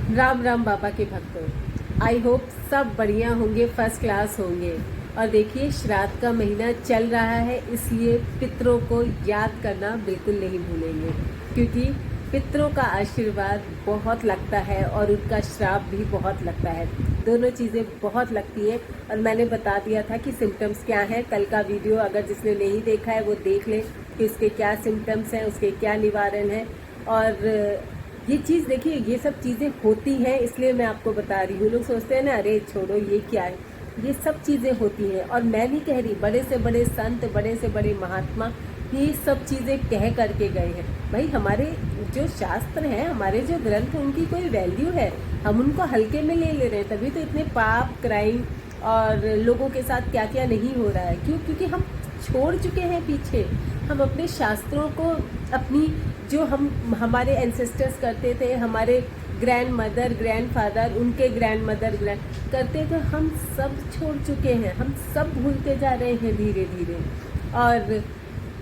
राम राम बाबा के भक्तों, I hope सब बढ़िया होंगे, फर्स्ट क्लास होंगे। और देखिए, श्राद्ध का महीना चल रहा है, इसलिए पितरों को याद करना बिल्कुल नहीं भूलेंगे, क्योंकि पितरों का आशीर्वाद बहुत लगता है और उनका श्राप भी बहुत लगता है। दोनों चीज़ें बहुत लगती है। और मैंने बता दिया था कि सिम्टम्स क्या हैं। कल का वीडियो अगर जिसने नहीं देखा है वो देख ले कि उसके क्या सिम्टम्स हैं, उसके क्या निवारण है। और ये चीज़ देखिए, ये सब चीज़ें होती हैं, इसलिए मैं आपको बता रही हूँ। लोग सोचते हैं ना, अरे छोड़ो ये क्या है, ये सब चीज़ें होती हैं। और मैं नहीं कह रही, बड़े से बड़े संत, बड़े से बड़े महात्मा ये सब चीज़ें कह करके गए हैं। भाई, हमारे जो शास्त्र हैं, हमारे जो ग्रंथ हैं, उनकी कोई वैल्यू है? हम उनको हल्के में ले रहे हैं, तभी तो इतने पाप, क्राइम और लोगों के साथ क्या क्या नहीं हो रहा है। क्यों? क्योंकि हम छोड़ चुके हैं पीछे। हम अपने शास्त्रों को, अपनी जो हमारे एंसेस्टर्स करते थे, हमारे ग्रैंड मदर, ग्रैंड फादर, उनके ग्रैंड मदर करते थे, हम सब छोड़ चुके हैं। हम सब भूलते जा रहे हैं धीरे धीरे। और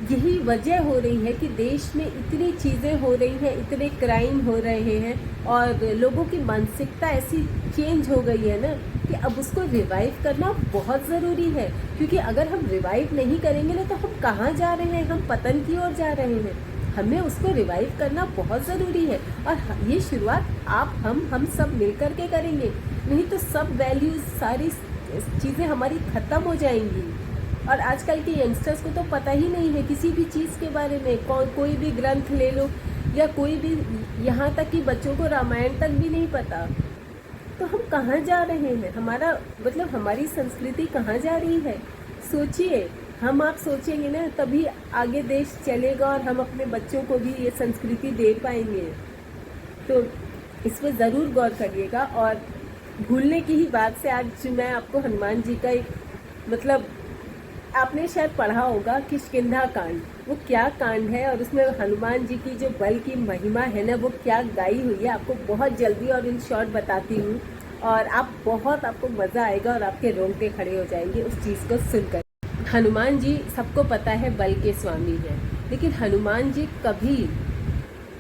यही वजह हो रही है कि देश में इतनी चीज़ें हो रही हैं, इतने क्राइम हो रहे हैं और लोगों की मानसिकता ऐसी चेंज हो गई है ना कि अब उसको रिवाइव करना बहुत ज़रूरी है। क्योंकि अगर हम रिवाइव नहीं करेंगे ना, तो हम कहाँ जा रहे हैं? हम पतन की ओर जा रहे हैं। हमें उसको रिवाइव करना बहुत ज़रूरी है। और ये शुरुआत हम सब मिलकर के करेंगे, नहीं तो सब वैल्यूज़, सारी चीज़ें हमारी ख़त्म हो जाएंगी। और आजकल के यंगस्टर्स को तो पता ही नहीं है किसी भी चीज़ के बारे में। कोई भी ग्रंथ ले लो, या कोई भी, यहाँ तक कि बच्चों को रामायण तक भी नहीं पता। तो हम कहाँ जा रहे हैं? हमारा मतलब हमारी संस्कृति कहाँ जा रही है? सोचिए, हम आप सोचेंगे ना, तभी आगे देश चलेगा और हम अपने बच्चों को भी ये संस्कृति दे पाएंगे। तो इस पर ज़रूर गौर करिएगा। और भूलने की ही बात से आज मैं आपको हनुमान जी का एक, मतलब आपने शायद पढ़ा होगा किष्किंधा कांड, वो क्या कांड है और उसमें हनुमान जी की जो बल की महिमा है ना, वो क्या गाई हुई है, आपको बहुत जल्दी और इन शॉर्ट बताती हूँ। और आपको मज़ा आएगा और आपके रोंगटे खड़े हो जाएंगे उस चीज़ को सुनकर। हनुमान जी, सबको पता है, बल के स्वामी हैं, लेकिन हनुमान जी कभी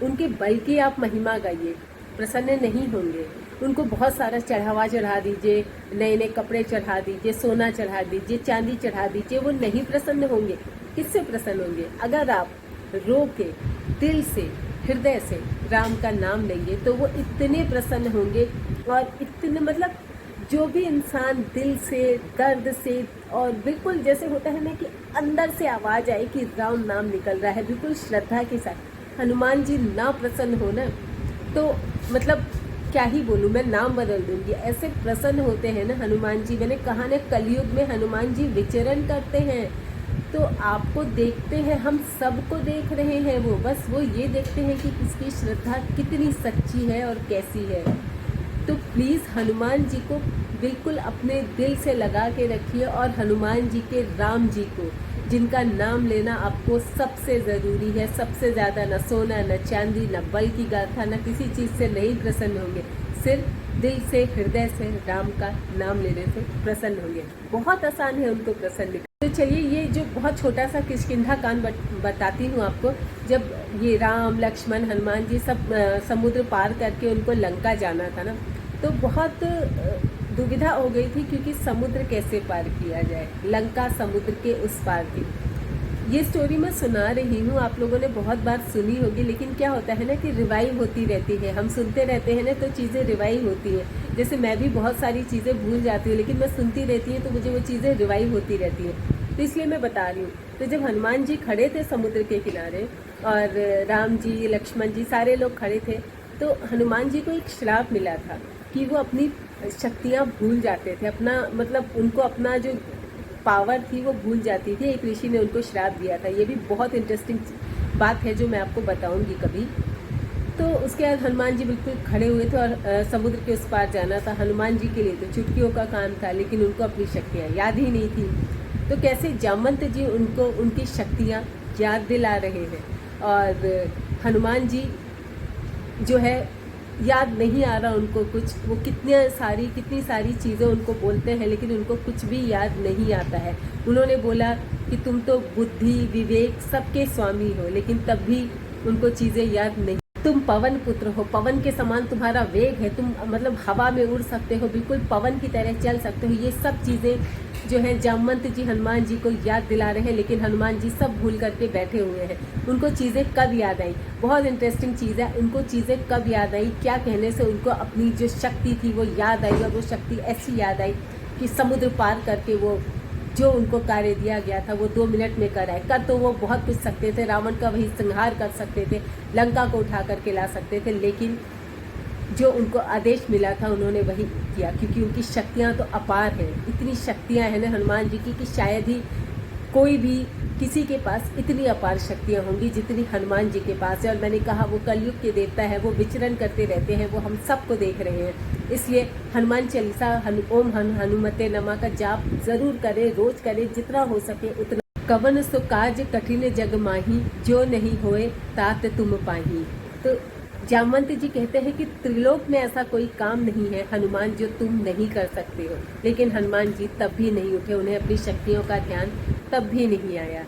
उनके बल की आप महिमा गाइए, प्रसन्न नहीं होंगे। उनको बहुत सारा चढ़ावा चढ़ा दीजिए, नए नए कपड़े चढ़ा दीजिए, सोना चढ़ा दीजिए, चांदी चढ़ा दीजिए, वो नहीं प्रसन्न होंगे। किससे प्रसन्न होंगे? अगर आप रो के, दिल से, हृदय से राम का नाम लेंगे, तो वो इतने प्रसन्न होंगे। और इतने, मतलब जो भी इंसान दिल से, दर्द से, और बिल्कुल जैसे होता है ना कि अंदर से आवाज़ आए कि राम नाम निकल रहा है, बिल्कुल श्रद्धा के साथ, हनुमान जी ना प्रसन्न हो ना, तो मतलब क्या ही बोलूँ, मैं नाम बदल दूंगी। ऐसे प्रसन्न होते हैं ना हनुमान जी। मैंने कहा ना, कलयुग में हनुमान जी विचरण करते हैं। तो आपको देखते हैं, हम सबको देख रहे हैं, वो बस वो ये देखते हैं कि किसकी श्रद्धा कितनी सच्ची है और कैसी है। तो प्लीज़ हनुमान जी को बिल्कुल अपने दिल से लगा के रखिए। और हनुमान जी के, राम जी को, जिनका नाम लेना आपको सबसे ज़रूरी है, सबसे ज़्यादा, न सोना, न चांदी, न बल की गाथा, न किसी चीज़ से नहीं प्रसन्न होंगे। सिर्फ दिल से, हृदय से राम का नाम लेने से प्रसन्न होंगे। बहुत आसान है उनको प्रसन्न करना। तो चलिए, ये जो बहुत छोटा सा किष्किंधा कांड बताती हूँ आपको। जब ये राम, लक्ष्मण, हनुमान जी सब समुद्र पार करके उनको लंका जाना था ना, तो बहुत दुविधा हो गई थी, क्योंकि समुद्र कैसे पार किया जाए। लंका समुद्र के उस पार थी। ये स्टोरी मैं सुना रही हूँ, आप लोगों ने बहुत बार सुनी होगी, लेकिन क्या होता है ना कि रिवाइव होती रहती है। हम सुनते रहते हैं ना, तो चीज़ें रिवाइव होती हैं। जैसे मैं भी बहुत सारी चीज़ें भूल जाती हूँ, लेकिन मैं सुनती रहती हूँ तो मुझे वो चीज़ें रिवाइव होती रहती हैं। तो इसलिए मैं बता रही हूँ। तो जब हनुमान जी खड़े थे समुद्र के किनारे, और राम जी, लक्ष्मण जी, सारे लोग खड़े थे, तो हनुमान जी को एक श्राप मिला था कि वो अपनी शक्तियाँ भूल जाते थे। अपना, मतलब उनको अपना जो पावर थी वो भूल जाती थी। एक ऋषि ने उनको श्राप दिया था। ये भी बहुत इंटरेस्टिंग बात है जो मैं आपको बताऊंगी कभी। तो उसके बाद हनुमान जी बिल्कुल खड़े हुए थे और समुद्र के उस पार जाना था। हनुमान जी के लिए तो चुटकियों का काम था, लेकिन उनको अपनी शक्तियाँ याद ही नहीं थी। तो कैसे जामवंत जी उनको उनकी शक्तियाँ याद दिला रहे हैं, और हनुमान जी जो है, याद नहीं आ रहा उनको कुछ। वो कितनी सारी चीज़ें उनको बोलते हैं, लेकिन उनको कुछ भी याद नहीं आता है। उन्होंने बोला कि तुम तो बुद्धि, विवेक सबके स्वामी हो, लेकिन तब भी उनको चीज़ें याद नहीं। तुम पवन पुत्र हो, पवन के समान तुम्हारा वेग है, तुम मतलब हवा में उड़ सकते हो, बिल्कुल पवन की तरह चल सकते हो। ये सब चीज़ें जो हैं जामवंत जी हनुमान जी को याद दिला रहे हैं, लेकिन हनुमान जी सब भूल करके बैठे हुए हैं। उनको चीज़ें कब याद आई, बहुत इंटरेस्टिंग चीज़ है, उनको चीज़ें कब याद आई, क्या कहने से उनको अपनी जो शक्ति थी वो याद आई, और वो शक्ति ऐसी याद आई कि समुद्र पार करके वो जो उनको कार्य दिया गया था वो 2 मिनट में कराए। कर तो वो बहुत कुछ सकते थे, रावण का वही संहार कर सकते थे, लंका को उठा करके ला सकते थे, लेकिन जो उनको आदेश मिला था उन्होंने वही किया, क्योंकि उनकी शक्तियाँ तो अपार हैं। इतनी शक्तियाँ हैं ना हनुमान जी की कि शायद ही कोई भी किसी के पास इतनी अपार शक्तियाँ होंगी जितनी हनुमान जी के पास है। और मैंने कहा वो कलयुग के देवता है, वो विचरण करते रहते हैं, वो हम सबको देख रहे हैं। इसलिए हनुमान चालीसा ओम हनुमते नमः का जाप ज़रूर करें, रोज करें, जितना हो सके उतना। कवन सो काज कठिन जग माही, जो नहीं होए तात तुम पाही। तो जामवंत जी कहते हैं कि त्रिलोक में ऐसा कोई काम नहीं है हनुमान जो तुम नहीं कर सकते हो। लेकिन हनुमान जी तब भी नहीं उठे, उन्हें अपनी शक्तियों का ध्यान तब भी नहीं आया।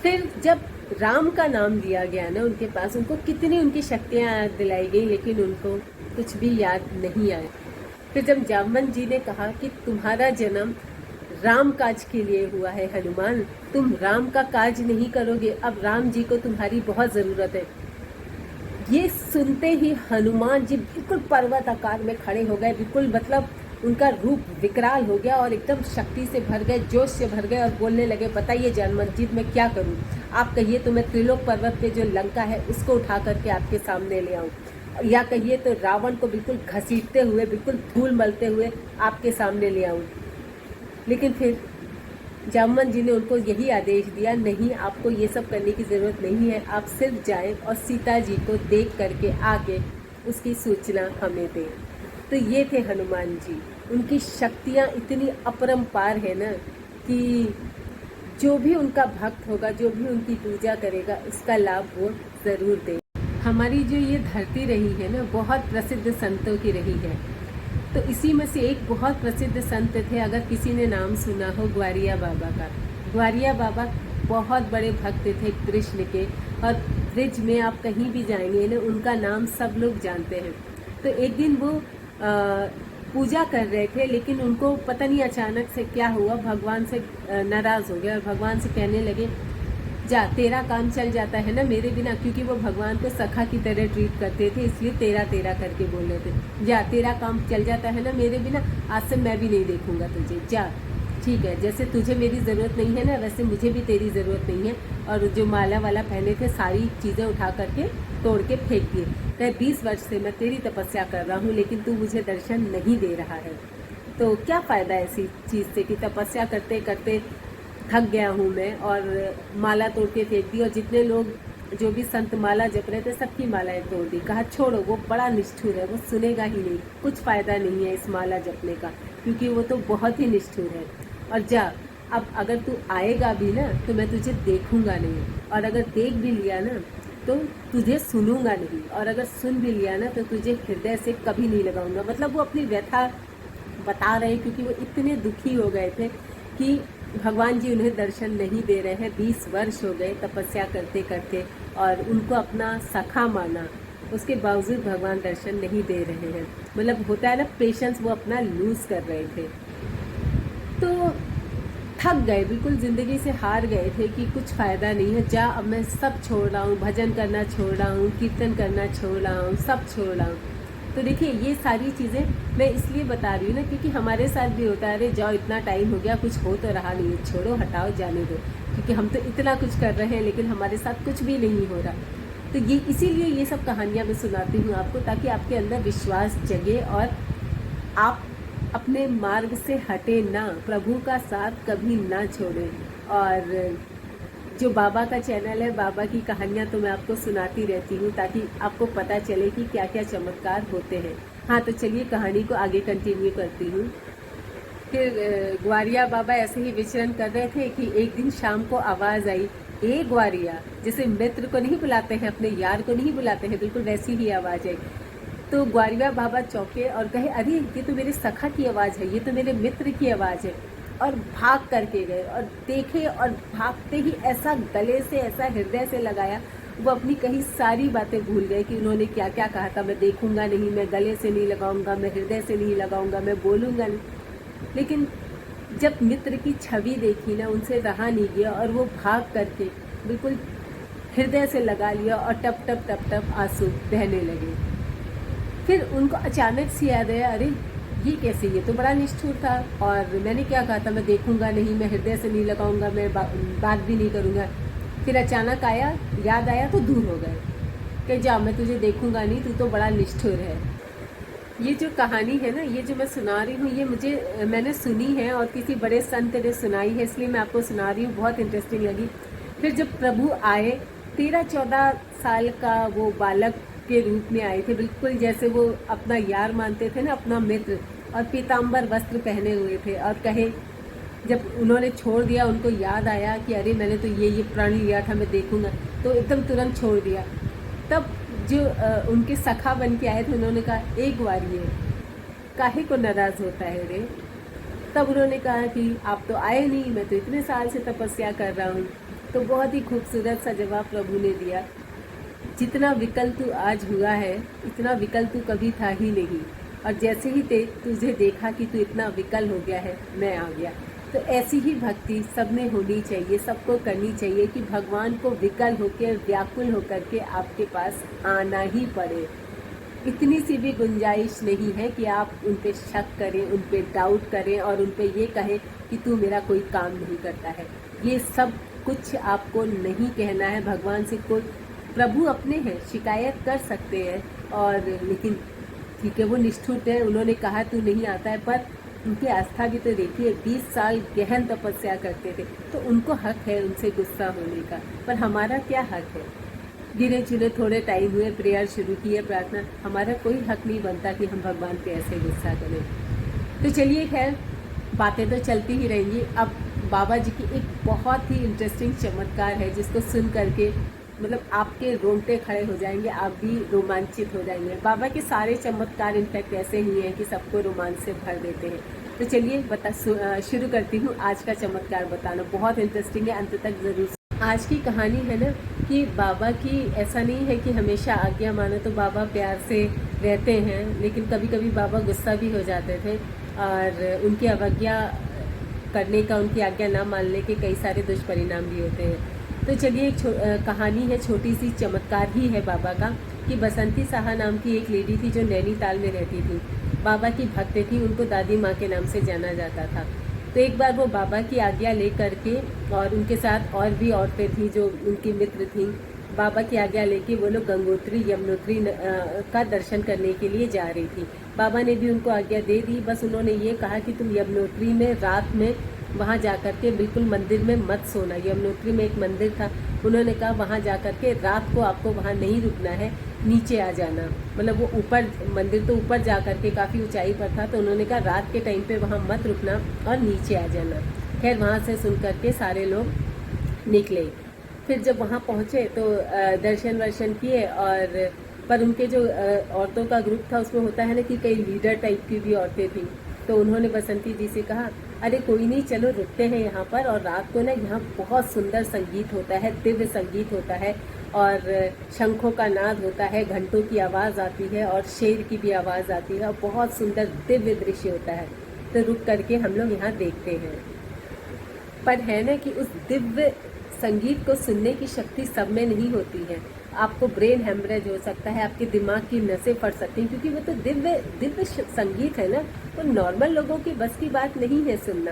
फिर जब राम का नाम लिया गया ना उनके पास, उनको कितनी उनकी शक्तियाँ याद दिलाई गई, लेकिन उनको कुछ भी याद नहीं आया। फिर जब जामवंत जी ने कहा कि तुम्हारा जन्म राम काज के लिए हुआ है हनुमान, तुम राम का काज नहीं करोगे, अब राम जी को तुम्हारी बहुत ज़रूरत है। ये सुनते ही हनुमान जी बिल्कुल पर्वत आकार में खड़े हो गए, बिल्कुल मतलब उनका रूप विकराल हो गया और एकदम शक्ति से भर गए, जोश से भर गए और बोलने लगे, बताइए जामवंत जी मैं क्या करूं? आप कहिए तो मैं त्रिलोक पर्वत पे जो लंका है उसको उठा करके आपके सामने ले आऊं, या कहिए तो रावण को बिल्कुल घसीटते हुए, बिल्कुल धूल मलते हुए आपके सामने ले आऊं। लेकिन फिर जामवंत जी ने उनको यही आदेश दिया, नहीं आपको ये सब करने की ज़रूरत नहीं है, आप सिर्फ जाएं और सीता जी को देख करके आके उसकी सूचना हमें दें। तो ये थे हनुमान जी, उनकी शक्तियाँ इतनी अपरंपार है ना कि जो भी उनका भक्त होगा, जो भी उनकी पूजा करेगा, उसका लाभ वो ज़रूर दे। हमारी जो ये धरती रही है ना, बहुत प्रसिद्ध संतों की रही है। तो इसी में से एक बहुत प्रसिद्ध संत थे, अगर किसी ने नाम सुना हो, ग्वारिया बाबा का। ग्वारिया बाबा बहुत बड़े भक्त थे कृष्ण के, और ब्रिज में आप कहीं भी जाएंगे ना उनका नाम सब लोग जानते हैं। तो एक दिन वो पूजा कर रहे थे, लेकिन उनको पता नहीं अचानक से क्या हुआ, भगवान से नाराज़ हो गए और भगवान से कहने लगे, जा तेरा काम चल जाता है ना मेरे बिना, क्योंकि वो भगवान को सखा की तरह ट्रीट करते थे, इसलिए तेरा तेरा करके बोल रहे थे। जा तेरा काम चल जाता है ना मेरे बिना, आज से मैं भी नहीं देखूंगा तुझे, जा ठीक है, जैसे तुझे मेरी ज़रूरत नहीं है ना, वैसे मुझे भी तेरी ज़रूरत नहीं है। और जो माला वाला पहने थे सारी चीज़ें उठा करके तोड़ के फेंक दिए। कहे 20 वर्ष से मैं तेरी तपस्या कर रहा हूँ, लेकिन तू मुझे दर्शन नहीं दे रहा है, तो क्या फ़ायदा ऐसी चीज़ से कि तपस्या करते करते थक गया हूँ मैं और माला तोड़ के फेंक दी। और जितने लोग जो भी संत माला जप रहे थे सबकी मालाएं तोड़ दी। कहा छोड़ो, वो बड़ा निष्ठुर है, वो सुनेगा ही नहीं, कुछ फ़ायदा नहीं है इस माला जपने का, क्योंकि वो तो बहुत ही निष्ठुर है। और जा, अब अगर तू आएगा भी ना तो मैं तुझे देखूंगा नहीं, और अगर देख भी लिया ना तो तुझे सुनूंगा नहीं, और अगर सुन भी लिया ना तो तुझे हृदय से कभी नहीं लगाऊंगा। मतलब वो अपनी व्यथा बता रहे हैं, क्योंकि वो इतने दुखी हो गए थे कि भगवान जी उन्हें दर्शन नहीं दे रहे हैं। 20 वर्ष हो गए तपस्या करते करते, और उनको अपना सखा माना, उसके बावजूद भगवान दर्शन नहीं दे रहे हैं। मतलब होता है ना, पेशेंस वो अपना लूज़ कर रहे थे। तो थक गए, बिल्कुल ज़िंदगी से हार गए थे कि कुछ फ़ायदा नहीं है, जा अब मैं सब छोड़ रहा हूँ, भजन करना छोड़ रहा हूँ, कीर्तन करना छोड़ रहा हूँ, सब छोड़ रहा हूँ। तो देखिए ये सारी चीज़ें मैं इसलिए बता रही हूँ ना, क्योंकि हमारे साथ भी होता है, अरे जाओ इतना टाइम हो गया, कुछ हो तो रहा नहीं है, छोड़ो हटाओ जाने दो, क्योंकि हम तो इतना कुछ कर रहे हैं लेकिन हमारे साथ कुछ भी नहीं हो रहा। तो ये इसीलिए ये सब कहानियाँ मैं सुनाती हूँ आपको, ताकि आपके अंदर विश्वास जगे और आप अपने मार्ग से हटे ना, प्रभु का साथ कभी ना छोड़ें। और जो बाबा का चैनल है, बाबा की कहानियाँ तो मैं आपको सुनाती रहती हूँ, ताकि आपको पता चले कि क्या क्या चमत्कार होते हैं। हाँ, तो चलिए कहानी को आगे कंटिन्यू करती हूँ। फिर ग्वारिया बाबा ऐसे ही विचरण कर रहे थे कि एक दिन शाम को आवाज़ आई, ए ग्वारिया, जैसे मित्र को नहीं बुलाते हैं, अपने यार को नहीं बुलाते हैं, बिल्कुल वैसी ही आवाज़ आई। तो ग्वारिया बाबा चौंके और कहे, अरे ये तो मेरे सखा की आवाज़ है, ये तो मेरे मित्र की आवाज़ है। और भाग करके गए और देखे, और भागते ही ऐसा गले से, ऐसा हृदय से लगाया, वो अपनी कई सारी बातें भूल गए कि उन्होंने क्या क्या कहा था। मैं देखूंगा नहीं, मैं गले से नहीं लगाऊंगा, मैं हृदय से नहीं लगाऊंगा, मैं बोलूंगा नहीं। लेकिन जब मित्र की छवि देखी ना, उनसे रहा नहीं गया और वो भाग करके बिल्कुल हृदय से लगा लिया और टप टप टप टप आंसू बहने लगे। फिर उनको अचानक से याद आया, अरे ये कैसे, ये तो बड़ा निष्ठुर था और मैंने क्या कहा था, मैं देखूंगा नहीं, मैं हृदय से नहीं लगाऊंगा, मैं बात भी नहीं करूंगा। फिर अचानक आया, याद आया तो दूर हो गए कि जा, मैं तुझे देखूंगा नहीं, तू तो बड़ा निष्ठुर है। ये जो कहानी है ना, ये जो मैं सुना रही हूँ, ये मैंने सुनी है और किसी बड़े संत ने सुनाई है, इसलिए मैं आपको सुना रही हूँ। बहुत इंटरेस्टिंग लगी। फिर जब प्रभु आए, 13-14 साल का वो बालक के रूप में आए थे, बिल्कुल जैसे वो अपना यार मानते थे ना, अपना मित्र, और पीताम्बर वस्त्र पहने हुए थे। और कहे, जब उन्होंने छोड़ दिया, उनको याद आया कि अरे मैंने तो ये प्रण लिया था, मैं देखूंगा, तो एकदम तुरंत छोड़ दिया। तब जो उनके सखा बन के आए थे, उन्होंने कहा, एक बार ये काहे को नाराज होता है रे। तब उन्होंने कहा कि आप तो आए नहीं, मैं तो इतने साल से तपस्या कर रहा हूँ। तो बहुत ही खूबसूरत सा जवाब प्रभु ने दिया, जितना विकल तू आज हुआ है, इतना विकल तू कभी था ही नहीं। और जैसे ही तुझे देखा कि तू इतना विकल हो गया है, मैं आ गया। तो ऐसी ही भक्ति सब में होनी चाहिए, सबको करनी चाहिए कि भगवान को विकल होकर, व्याकुल होकर के आपके पास आना ही पड़े। इतनी सी भी गुंजाइश नहीं है कि आप उन पे शक करें, उन पे डाउट करें और उन पे ये कहें कि तू मेरा कोई काम नहीं करता है। ये सब कुछ आपको नहीं कहना है भगवान से। कोई प्रभु अपने हैं, शिकायत कर सकते हैं, और लेकिन ठीक है, वो निष्ठुर है, उन्होंने कहा तू नहीं आता है, पर उनकी आस्था भी तो देखिए, 20 साल गहन तपस्या करते थे, तो उनको हक है उनसे गुस्सा होने का। पर हमारा क्या हक है? गिने चुने थोड़े टाइम हुए, प्रेयर शुरू की है, प्रार्थना, हमारा कोई हक नहीं बनता कि हम भगवान पे ऐसे गुस्सा करें। तो चलिए, खैर बातें तो चलती ही रहेंगी। अब बाबा जी की एक बहुत ही इंटरेस्टिंग चमत्कार है, जिसको सुन करके मतलब आपके रोंगटे खड़े हो जाएंगे, आप भी रोमांचित हो जाएंगे। बाबा के सारे चमत्कार इनफैक्ट ऐसे ही हैं कि सबको रोमांच से भर देते हैं। तो चलिए शुरू करती हूँ आज का चमत्कार बताना। बहुत इंटरेस्टिंग है, अंत तक जरूर। आज की कहानी है ना कि बाबा की ऐसा नहीं है कि हमेशा आज्ञा मानो तो बाबा प्यार से रहते हैं, लेकिन कभी कभी बाबा गुस्सा भी हो जाते थे और उनकी अवज्ञा करने का, उनकी आज्ञा ना मानने के कई सारे दुष्परिणाम भी होते हैं। तो चलिए, एक कहानी है, छोटी सी चमत्कार ही है बाबा का, कि बसंती साहा नाम की एक लेडी थी जो नैनीताल में रहती थी। बाबा की भक्त थी, उनको दादी माँ के नाम से जाना जाता था। तो एक बार वो बाबा की आज्ञा ले करके, और उनके साथ और भी औरतें थी जो उनकी मित्र थीं, बाबा की आज्ञा लेके वो लोग गंगोत्री यमुनोत्री का दर्शन करने के लिए जा रही थी। बाबा ने भी उनको आज्ञा दे दी, बस उन्होंने ये कहा कि तुम यमुनोत्री में रात में वहाँ जा कर के बिल्कुल मंदिर में मत सोना। यमुनोत्री में एक मंदिर था, उन्होंने कहा वहाँ जा कर के रात को आपको वहाँ नहीं रुकना है, नीचे आ जाना। मतलब वो ऊपर, मंदिर तो ऊपर जा कर के काफ़ी ऊंचाई पर था, तो उन्होंने कहा रात के टाइम पे वहाँ मत रुकना और नीचे आ जाना। खैर वहाँ से सुन कर के सारे लोग निकले। फिर जब वहाँ पहुँचे तो दर्शन वर्शन किए, और पर उनके जो औरतों का ग्रुप था उसमें होता है ना कि कई लीडर टाइप की भी औरतें थीं। तो उन्होंने बसंती जी से कहा, अरे कोई नहीं, चलो रुकते हैं यहाँ पर, और रात को ना यहाँ बहुत सुंदर संगीत होता है, दिव्य संगीत होता है, और शंखों का नाद होता है, घंटों की आवाज़ आती है और शेर की भी आवाज़ आती है, और बहुत सुंदर दिव्य दृश्य होता है, तो रुक करके हम लोग यहाँ देखते हैं। पर है ना कि उस दिव्य संगीत को सुनने की शक्ति सब में नहीं होती है। आपको ब्रेन हेमरेज हो सकता है, आपके दिमाग की नसें फट सकती हैं, क्योंकि वो तो दिव्य संगीत है ना, तो नॉर्मल लोगों की बस की बात नहीं है सुनना,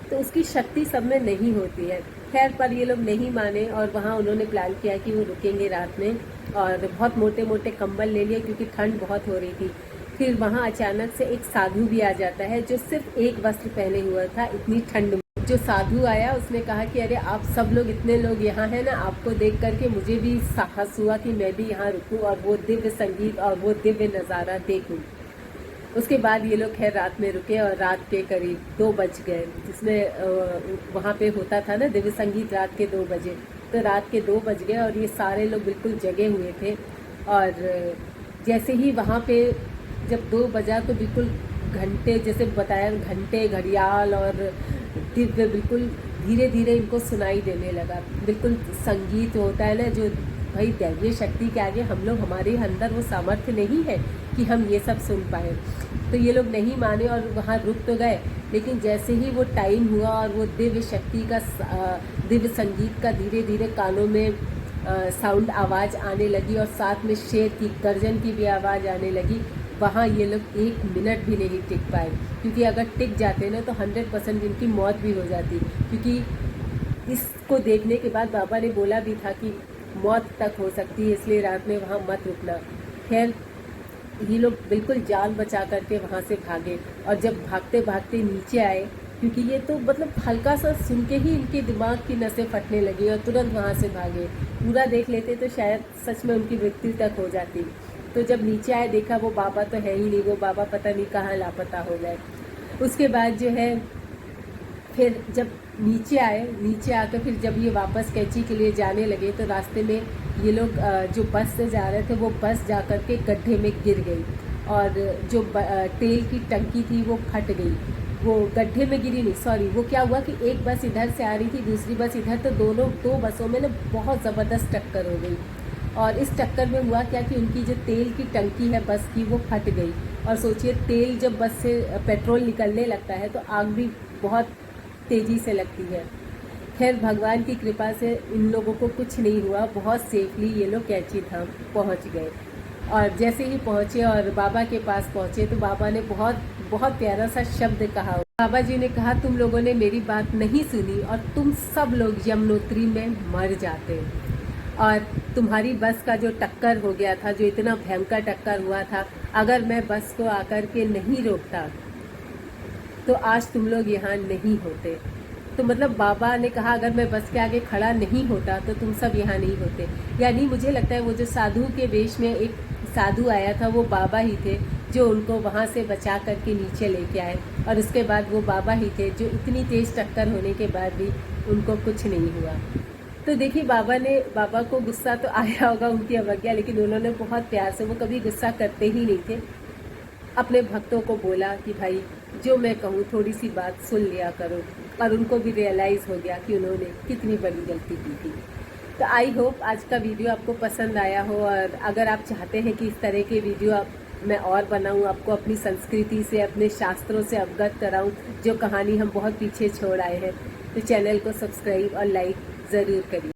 तो उसकी शक्ति सब में नहीं होती है। खैर पर ये लोग नहीं माने, और वहाँ उन्होंने प्लान किया कि वो रुकेंगे रात में, और बहुत मोटे मोटे कंबल ले लिए क्योंकि ठंड बहुत हो रही थी। फिर वहाँ अचानक से एक साधु भी आ जाता है जो सिर्फ एक वस्त्र पहने हुआ था इतनी ठंड में। जो साधु आया उसने कहा कि अरे आप सब लोग, इतने लोग यहाँ हैं ना, आपको देख करके मुझे भी साहस हुआ कि मैं भी यहाँ रुकूं और वो दिव्य संगीत और वो दिव्य नज़ारा देखूं। उसके बाद ये लोग खैर रात में रुके, और रात के करीब 2 बज गए, जिसमें वहाँ पे होता था ना दिव्य संगीत रात के 2 बजे। तो रात के 2 बज गए और ये सारे लोग बिल्कुल जगे हुए थे। और जैसे ही वहाँ पे जब 2 बजा तो बिल्कुल घंटे, जैसे बताया, घंटे, घड़ियाल और दिव्य बिल्कुल धीरे धीरे इनको सुनाई देने लगा। बिल्कुल संगीत होता है ना जो भाई दैवीय शक्ति के आगे हम लोग, हमारे अंदर वो सामर्थ्य नहीं है कि हम ये सब सुन पाए। तो ये लोग नहीं माने और वहाँ रुक तो गए, लेकिन जैसे ही वो टाइम हुआ और वो दिव्य शक्ति का दिव्य संगीत का धीरे धीरे कानों में साउंड आवाज़ आने लगी और साथ में शेर की गर्जन की भी आवाज़ आने लगी, वहाँ ये लोग 1 मिनट भी नहीं टिक पाए, क्योंकि अगर टिक जाते ना तो 100% इनकी मौत भी हो जाती। क्योंकि इसको देखने के बाद बाबा ने बोला भी था कि मौत तक हो सकती है, इसलिए रात में वहाँ मत रुकना। खैर ये लोग बिल्कुल जान बचा करके वहाँ से भागे, और जब भागते भागते नीचे आए, क्योंकि ये तो मतलब हल्का सा सुन के ही इनके दिमाग की नसें फटने लगी और तुरंत वहाँ से भागे। पूरा देख लेते तो शायद सच में उनकी मृत्यु तक हो जाती। तो जब नीचे आए देखा वो बाबा तो है ही नहीं, वो बाबा पता नहीं कहाँ लापता हो गए। उसके बाद जो है फिर जब नीचे आए, नीचे आकर फिर जब ये वापस कैंची के लिए जाने लगे तो रास्ते में ये लोग जो बस से जा रहे थे वो बस जा कर के गड्ढे में गिर गई, और जो तेल की टंकी थी वो फट गई। वो गड्ढे में गिरी नहीं, सॉरी, वो क्या हुआ कि एक बस इधर से आ रही थी, दूसरी बस इधर, तो दो बसों में ना बहुत ज़बरदस्त टक्कर हो गई। और इस टक्कर में हुआ क्या कि उनकी जो तेल की टंकी है बस की वो फट गई। और सोचिए तेल जब बस से पेट्रोल निकलने लगता है तो आग भी बहुत तेज़ी से लगती है। खैर भगवान की कृपा से इन लोगों को कुछ नहीं हुआ, बहुत सेफली ये लोग कैंची धाम पहुंच गए। और जैसे ही पहुंचे और बाबा के पास पहुंचे तो बाबा ने बहुत बहुत प्यारा सा शब्द कहा। बाबा जी ने कहा, तुम लोगों ने मेरी बात नहीं सुनी और तुम सब लोग यमुनोत्री में मर जाते, और तुम्हारी बस का जो टक्कर हो गया था, जो इतना भयंकर टक्कर हुआ था, अगर मैं बस को आकर के नहीं रोकता तो आज तुम लोग यहाँ नहीं होते। तो मतलब बाबा ने कहा अगर मैं बस के आगे खड़ा नहीं होता तो तुम सब यहाँ नहीं होते। यानी मुझे लगता है वो जो साधु के वेश में एक साधु आया था वो बाबा ही थे जो उनको वहाँ से बचा करके नीचे लेके आए, और उसके बाद वो बाबा ही थे जो इतनी तेज़ टक्कर होने के बाद भी उनको कुछ नहीं हुआ। तो देखिए बाबा को गुस्सा तो आया होगा उनकी अवज्ञा, लेकिन उन्होंने बहुत प्यार से, वो कभी गुस्सा करते ही नहीं थे, अपने भक्तों को बोला कि भाई जो मैं कहूँ थोड़ी सी बात सुन लिया करो। और उनको भी रियलाइज़ हो गया कि उन्होंने कितनी बड़ी गलती की थी। तो आई होप आज का वीडियो आपको पसंद आया हो, और अगर आप चाहते हैं कि इस तरह के वीडियो मैं और बनाऊं, आपको अपनी संस्कृति से, अपने शास्त्रों से अवगत कराऊं, जो कहानी हम बहुत पीछे छोड़ आए हैं, तो चैनल को सब्सक्राइब और लाइक ज़रूर करिए।